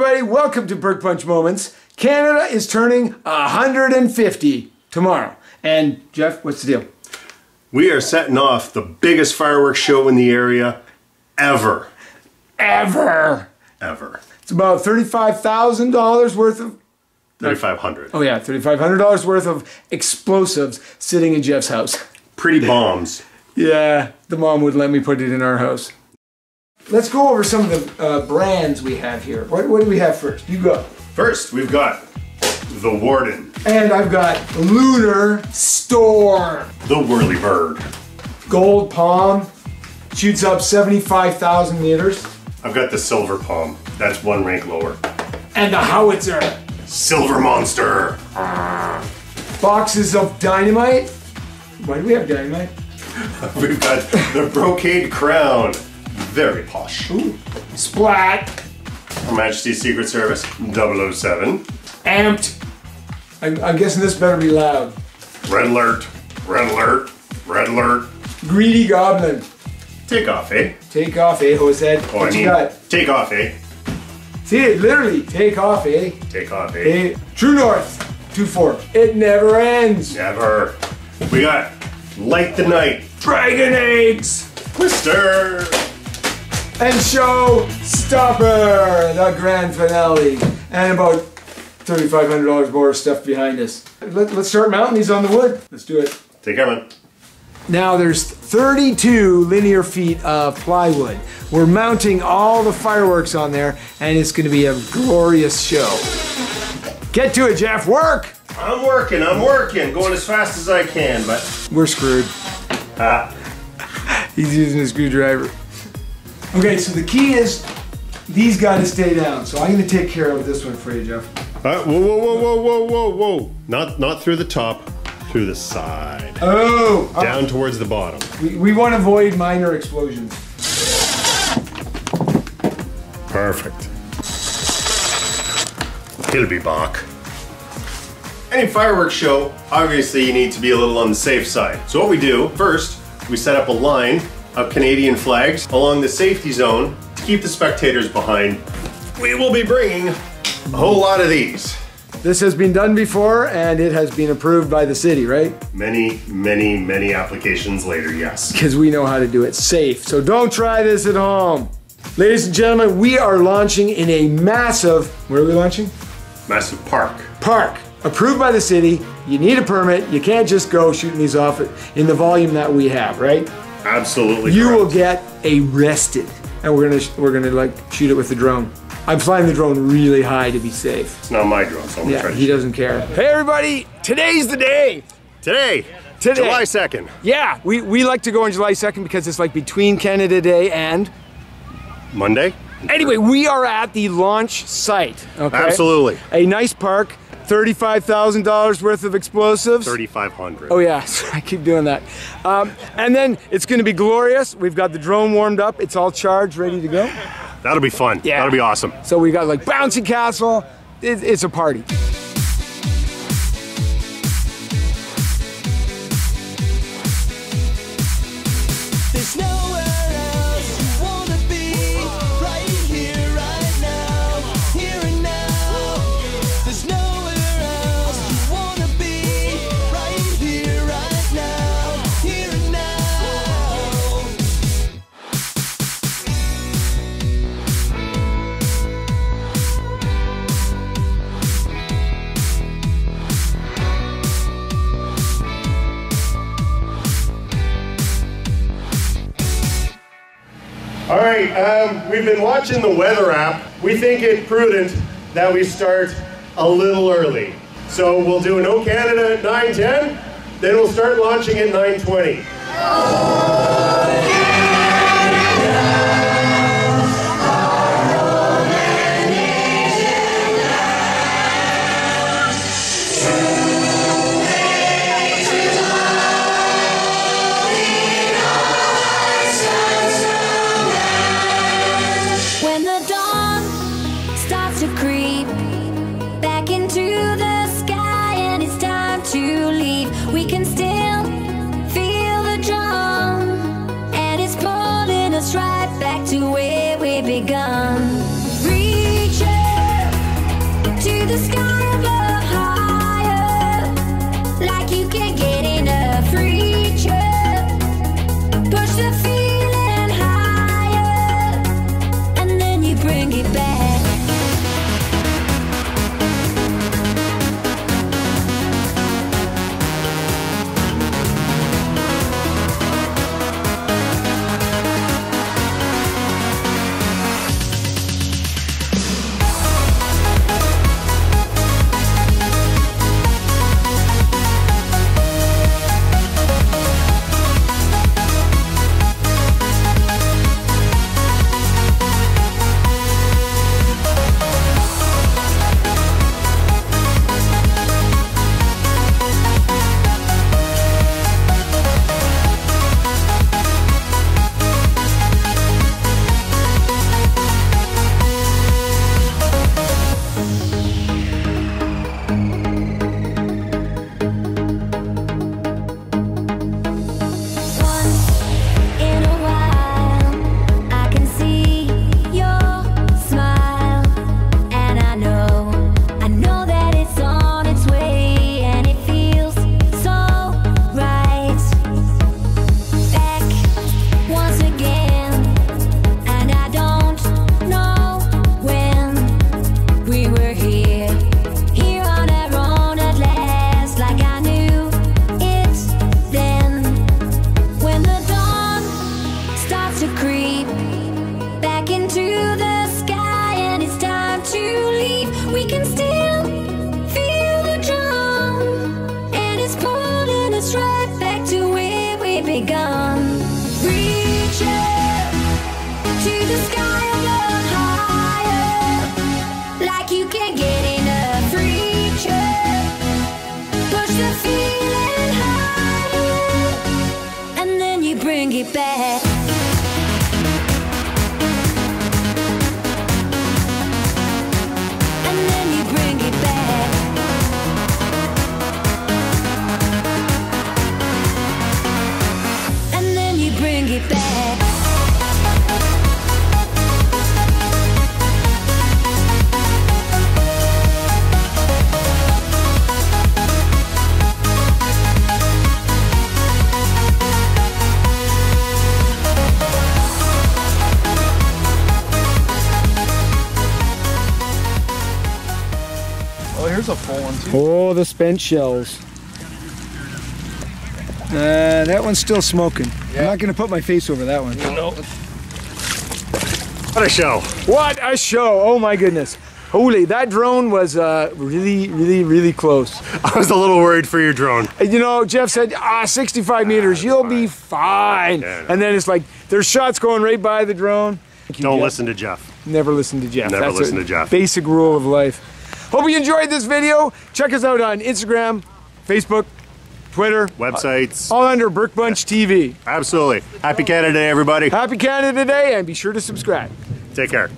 everybody, welcome to Burke Bunch Moments. Canada is turning 150 tomorrow. And Jeff, what's the deal? We are setting off the biggest fireworks show in the area ever. Ever. It's about $35,000 worth of... $3,500. Oh yeah, $3,500 worth of explosives sitting in Jeff's house. Pretty bombs. Yeah, the mom would let me put it in our house. Let's go over some of the brands we have here. What do we have first? You go. First, we've got the Warden. And I've got Lunar Storm. The Whirlybird. Gold Palm. Shoots up 75,000 meters. I've got the Silver Palm. That's one rank lower. And the Howitzer. Silver Monster. Boxes of dynamite. Why do we have dynamite? We've got the Brocade Crown. Very posh. Ooh. Splat. Her Majesty's Secret Service 007. Amped. I'm guessing this better be loud. Red Alert. Red Alert. Red Alert. Greedy Goblin. Take off, eh? Take off, eh, Jose? Oh, what you got? Take off, eh? See it, literally. Take off, eh? Take off, eh? Eh. True North. 2-4. It never ends. Never. We got Light the Night. Dragon Eggs. Twister. And Showstopper, the grand finale. And about $3,500 more stuff behind us. Let's start mounting these on the wood. Let's do it. Take care, man. Now there's 32 linear feet of plywood. We're mounting all the fireworks on there, and it's going to be a glorious show. Get to it, Jeff. Work! I'm working. Going as fast as I can, but... We're screwed. He's using a screwdriver. Okay, so the key is these got to stay down. So I'm going to take care of this one for you, Jeff. Whoa. Not through the top, through the side. Oh! Down towards the bottom. We want to avoid minor explosions. Perfect. He'll be back. Any fireworks show, obviously you need to be a little on the safe side. So what we do, first, we set up a line of Canadian flags along the safety zone to keep the spectators behind. We will be bringing a whole lot of these. This has been done before, and it has been approved by the city, right? Many applications later, yes. Because we know how to do it safe. So don't try this at home. Ladies and gentlemen, we are launching in a massive, where are we launching? Massive park. Park. Approved by the city. You need a permit. You can't just go shooting these off in the volume that we have, right? Absolutely. You correct. will get arrested. And we're gonna like shoot it with the drone. I'm flying the drone really high to be safe. It's not my drone, so I'm gonna try to he doesn't care. Hey everybody, today's the day. Today. July 2nd. Yeah, we like to go on July 2nd because it's like between Canada Day and Monday. Anyway, we are at the launch site. Okay? Absolutely. A nice park, $35,000 worth of explosives. 3,500. Oh yeah, I keep doing that. And then it's going to be glorious. We've got the drone warmed up. It's all charged, ready to go. That'll be fun. Yeah. That'll be awesome. So we got like bouncy castle. It's a party. There's nowhere else you wanna be. Right here, right now, here and now. There's nowhere else you wanna be. Right here, right now, here and now. All right, we've been watching the weather app. We think it prudent that we start a little early. So we'll do an O Canada at 9:10, then we'll start launching at 9:20. When the dawn starts to creep back into the sky and it's time to leave, we can still feel the drum. And begun. Reach up to the sky above, higher, like you can't get enough. Reach up, push the feeling higher, and then you bring it back. And then you bring it back. And then you bring it back. Oh, here's a full one too. Oh, the spent shells. That one's still smoking. I'm not gonna put my face over that one. No. What a show. What a show! Oh my goodness. Holy, that drone was really close. I was a little worried for your drone. You know, Jeff said, 65 meters, you'll be fine. Yeah, no. And then it's like, there's shots going right by the drone. Don't listen to Jeff. Never listen to Jeff. Never That's listen a to Jeff. Basic rule of life. Hope you enjoyed this video. Check us out on Instagram, Facebook, Twitter. Websites. All under Burke Bunch TV. Absolutely. Happy Canada Day, everybody. Happy Canada Day, and be sure to subscribe. Take care.